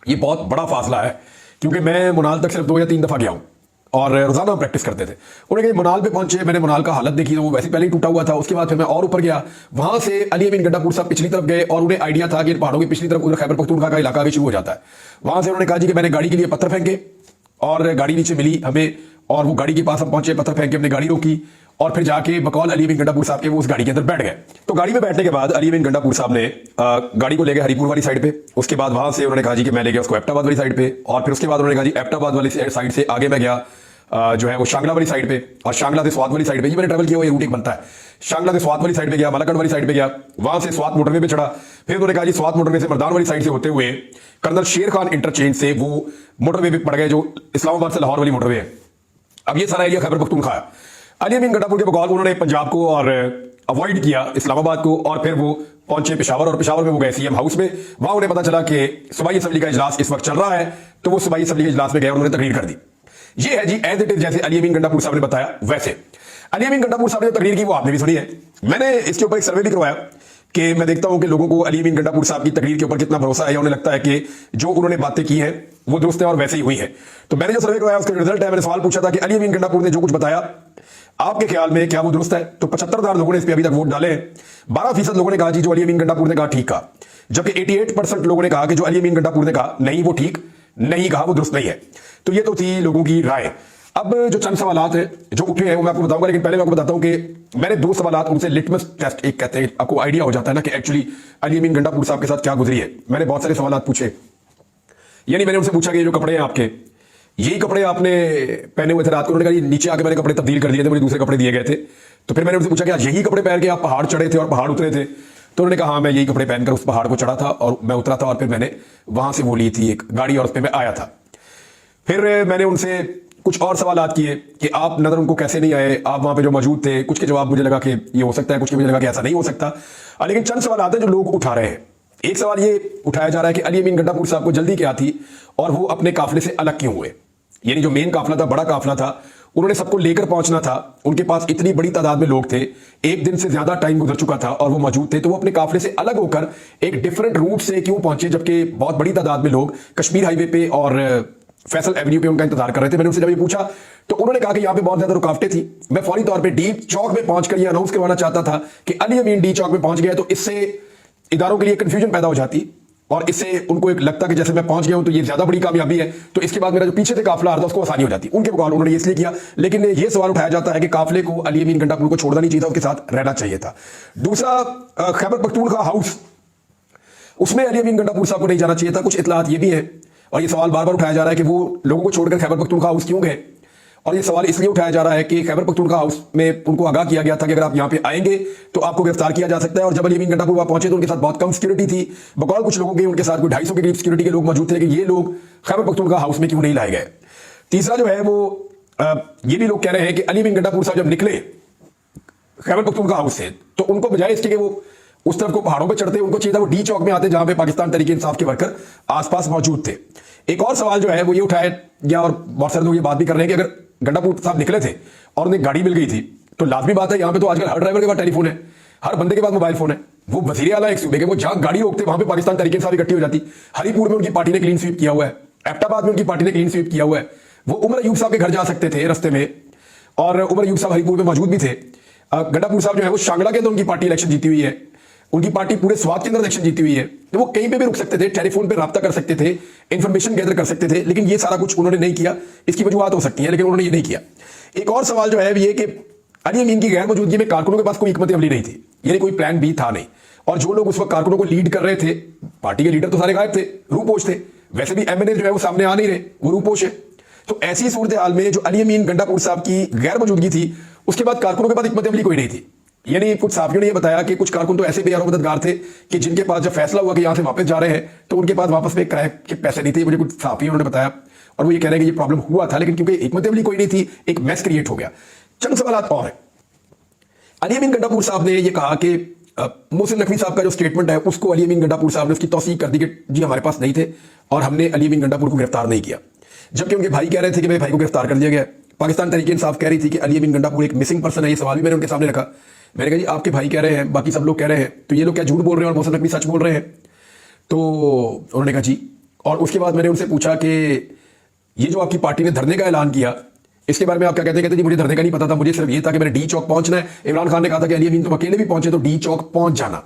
ये बहुत बड़ा फासला है, क्योंकि मैं मुनाल तक सिर्फ 2 या 3 दफा गया हूं और रोजाना हम प्रैक्टिस करते थे। उन्हें कहीं मुनाल पे पहुंचे, मैंने मुनाल का हालत देखी तो वो वैसे पहले ही टूटा हुआ था। उसके बाद फिर मैं और ऊपर गया, वहां से अली अमीन गंडापुर साहब पिछली तरफ गए और उन्हें आइडिया था कि पहाड़ों की पिछली तरफ उधर खैबर पख्तूनख्वा का इलाका आगे शुरू हो जाता है। वहां से उन्होंने कहा जी कि मैंने गाड़ी के लिए पत्थर फेंके और गाड़ी नीचे मिली हमें, और वो गाड़ी के पास हम पहुंचे, पत्थर फेंक के हमने गाड़ी रोकी और फिर जाके बकौल अली अमीन गंडापुर साहब के वो उस गाड़ी के अंदर बैठ गए। तो गाड़ी में बैठने के बाद अली अमीन गंडापुर साहब ने गाड़ी को ले गए हरिपुर वाली साइड पे। उसके बाद वहां से उन्होंने कहा जी कि मैं ले गया उसको एबटाबाद वाली साइड पे, और फिर उसके बाद उन्होंने कहा जी एबटाबाद वाली साइड से आगे मैं गया जो है वो शांगला वाली साइड पे, और शांगला से स्वात वाली साइड पे। ये मैंने ट्रैवल किया हुआ रूट एक बनता है। शांगला से स्वात वाली साइड पे गया, मलाकड़ वाली साइड पे गया, वहां से स्वात मोटरवे पे चढ़ा। फिर उन्होंने कहा जी स्वात मोटरवे से मर्दान वाली साइड से होते हुए कर्नल शेर खान इंटरचेंज से वो मोटरवे पे पड़ गए जो इस्लामाबाद से लाहौर वाली मोटरवे है। अब ये सारा एरिया खैबर पख्तूनख्वा है। अली अमीन गंडापुर के बकौल उन्होंने पंजाब को और अवॉइड किया इस्लामाबाद को, और फिर वो पहुंचे पेशावर, और पेशावर में वो गए सीएम हाउस में। वहां उन्हें पता चला कि सूबाई असेंबली का इजलास इस वक्त चल रहा है, तो वो सूबाई असेंबली के इजलास में गए और उन्होंने तकरीर कर दी। ये है जी एज इट इज, जैसे अली अमीन गंडापुर साहब ने बताया वैसे। अली अमीन गंडापुर साहब ने तकरीर की वो आपने भी सुनी है। मैंने इसके ऊपर एक सर्वे भी करवाया कि मैं देखता हूं कि लोगों को अली अमीन गंडापुर साहब की तकरीर के ऊपर कितना भरोसा है, या उन्हें लगता है कि जो उन्होंने बातें की हैं वो दुरुस्त है और वैसे ही हुई है। तो मैंने जो सर्वे करवाया उसका रिजल्ट है, मैंने सवाल पूछा था कि अली अमीन गंडापुर ने जो कुछ बताया आपके ख्याल में क्या वो दुरुस्त है? तो 75,000 लोगों ने इस पर अभी तक वोट डाले। 12% लोगों ने कहा जी जो अली अमीन गंडापुर ने कहा ठीक कहा, जबकि 88% लोगों ने कहा कि जो अली अमीन गंडापुर ने कहा नहीं वो ठीक नहीं कहा, वो दुरुस्त नहीं है। तो ये तो थी लोगों की राय। अब जो चंद सवालात हैं जो उठे हैं वो मैं आपको बताऊंगा, लेकिन पहले मैं आपको बताता हूं कि मैंने 2 सवालात उनसे लिटमस टेस्ट एक कहते हैं, आपको आइडिया हो जाता है ना कि एक्चुअली अली अमीन गंडापुर साहब के साथ क्या गुजरी है। मैंने बहुत सारे सवालात पूछे, यानी मैंने उनसे पूछा कि ये जो कपड़े हैं आपके, यही कपड़े आपने पहने हुए थे रात को? उन्होंने कहा नीचे आके मैंने कपड़े तब्दील कर दिए थे, मुझे दूसरे कपड़े दिए गए थे। तो फिर मैंने उनसे पूछा कि आज यही कपड़े पहन के आप पहाड़ चढ़े थे और पहाड़ उतरे थे? तो उन्होंने कहा हाँ मैं यही कपड़े पहनकर उस पहाड़ को चढ़ा था और मैं उतरा था, और फिर मैंने वहां से वो ली थी एक गाड़ी और उस पर मैं आया था। फिर मैंने उनसे कुछ और सवालात किए कि आप नजर उनको कैसे नहीं आए, आप वहां पे जो मौजूद थे। कुछ के जवाब मुझे लगा कि ये हो सकता है, कुछ के मुझे लगा कि ऐसा नहीं हो सकता। लेकिन चंद सवाल आते हैं जो लोग उठा रहे हैं। एक सवाल ये उठाया जा रहा है कि अली अमीन गंडापुर साहब को जल्दी क्या थी और वो अपने काफिले से अलग क्यों हुए? यानी जो मेन काफिला था, बड़ा काफिला था, उन्होंने सबको लेकर पहुंचना था, उनके पास इतनी बड़ी तादाद में लोग थे, एक दिन से ज्यादा टाइम गुजर चुका था और वो मौजूद थे, तो वो अपने काफिले से अलग होकर एक डिफरेंट रूट से क्यों पहुंचे, जबकि बहुत बड़ी तादाद में लोग कश्मीर हाईवे पे और फैसल एवेन्यू पे उनका इंतजार कर रहे थे। मैंने उनसे जब ये पूछा तो उन्होंने कहा कि यहाँ पे बहुत ज्यादा रुकावटें थी। मैं फौरी तौर पे डी चौक में पहुंचकर ये अनाउंस करवाना चाहता था कि अली अमीन डी चौक में पहुंच गया, तो इससे इदारों के लिए कंफ्यूजन पैदा हो जाती और इससे उनको एक लगता कि जैसे मैं पहुंच गया हूं तो ये ज्यादा बड़ी कामयाबी है, तो इसके बाद मेरा जो पीछे से काफिला आ रहा था उसको आसानी हो जाती। उनके बकौल उन्होंने ये इसलिए किया। लेकिन ये सवाल उठाया जाता है कि काफिले को अली अमीन गंडापुर को छोड़ना नहीं चाहिए था, उसके साथ रहना चाहिए था। दूसरा, खैबर पख्तूनख्वा हाउस, उसमें अली अमीन गंडापुर साहब को नहीं जाना चाहिए था। कुछ इतलात ये भी है और ये सवाल बार बार उठाया जा रहा है कि वो लोगों को छोड़कर खैबर पख्तूनख्वा हाउस क्यों गए, और ये सवाल इसलिए उठाया जा रहा है कि खैबर पख्तूनख्वा हाउस में उनको आगाह किया गया था कि अगर आप यहां पे आएंगे तो आपको गिरफ्तार किया जा सकता है। और जब अली अमीन गंडापुर वहां पहुंचे तो उनके साथ बहुत कम सिक्योरिटी थी, बकौल कुछ लोगों की उनके साथ कोई 250 के करीब सिक्योरिटी के लोग मौजूद थे कि ये लोग खैबर पख्तूनख्वा हाउस में क्यों नहीं लाए गए। तीसरा जो है वो ये भी लोग कह रहे हैं कि अली अमीन गंडापुर साहब जब निकले खैबर पख्तूनख्वा हाउस से तो उनको बजाय इसके कि वो उस तरफ को पहाड़ों पर चढ़ते, उनको चाहिए था वो डी चौक में आते जहां पे पाकिस्तान तहरीक इंसाफ के वर्कर आसपास मौजूद थे। एक और सवाल जो है वो ये उठाया गया और बहुत सारे लोग ये बात भी कर रहे हैं कि अगर गंडापुर साहब निकले थे और उन्हें गाड़ी मिल गई थी तो लाजमी बात है, यहाँ पे तो आजकल हर ड्राइवर के पास टेलीफोन है, हर बंदे के पास मोबाइल फोन है। वो वजीर आला एक सूबे के, वो जहां गाड़ी रोकते वहां पे पाकिस्तान तहरीक इंसाफ इकट्ठी हो जाती। हरिपुर में उनकी पार्टी ने क्लीन स्वीप किया हुआ है, एबटाबाद में उनकी पार्टी ने क्लीन स्वीप किया हुआ है। वो उमर अयूब साहब के घर जा सकते थे रस्ते में, और उमर अयूब साहब हरिपुर में मौजूद भी थे। गंडापुर साहब जो है वो शांगला के अंदर उनकी पार्टी इलेक्शन जीती हुई है, उनकी पार्टी पूरे स्वात के अंदर इलेक्शन जीती हुई है, तो वो कहीं पे भी रुक सकते थे, टेलीफोन पे राब्ता कर सकते थे, इंफॉर्मेशन गैदर कर सकते थे। लेकिन ये सारा कुछ उन्होंने नहीं किया। इसकी वजूहत हो सकती है लेकिन उन्होंने ये नहीं किया। एक और सवाल जो है ये कि अली अमीन की गैर मौजूदगी में कारकुनों के पास कोई हिकमत अमली नहीं थी, यानी कोई प्लान बी था नहीं। और जो लोग उस वक्त कारकुनों को लीड कर रहे थे, पार्टी के लीडर तो सारे गायब थे, रूपोश थे। वैसे भी एमएनए जो है वो सामने आ नहीं रहे, वो रूपोश है। तो ऐसी सूरत हाल में जो अली अमीन गंडापुर साहब की गैर मौजूदगी थी, उसके बाद कारकुनों के पास हिकमत अमली कोई नहीं थी। यानी कुछ साफियों ने यह बताया कि कुछ कारकुन तो ऐसे बेयारो मददगार थे कि जिनके पास जब फैसला हुआ कि यहां से वापस जा रहे हैं तो उनके पास वापस में किराए के पैसे नहीं थे। मुझे कुछ साफियों ने बताया और वो ये कह रहे हैं कि ये प्रॉब्लम हुआ था, लेकिन क्योंकि हिकमत अमली कोई नहीं थी, एक मैस क्रिएट हो गया। चंद सवाल और है। अली अमीन गंडापुर साहब ने यह कहा कि मोहसिन नकवी साहब का जो स्टेटमेंट है उसको अली अमीन गंडापुर साहब ने उसकी तौसीक कर दी कि जी हमारे पास नहीं थे और हमने अली अमीन गंडापुर को गिरफ्तार नहीं किया, जबकि उनके भाई कह रहे थे कि मेरे भाई को गिरफ्तार कर दिया गया। पाकिस्तान तहरीक इंसाफ कह रही थी कि अली अमीन गंडापुर एक मिसिंग पर्सन है। ये सवाल भी मैंने उनके सामने रखा। मैंने कहा जी आपके भाई कह रहे हैं, बाकी सब लोग कह रहे हैं, तो ये लोग क्या झूठ बोल रहे हैं और मोहसिन नकवी सच बोल रहे हैं? तो उन्होंने कहा जी और उसके बाद मैंने उनसे पूछा कि ये जो आपकी पार्टी ने धरने का ऐलान किया, इसके बारे में आप क्या कहते हैं? कहते जी मुझे धरने का नहीं पता था, मुझे सिर्फ ये था कि मैंने डी चौक पहुंचना है। इमरान खान ने कहा था कि अली अमीन तुम अकेले भी पहुंचे तो डी चौक पहुंच जाना।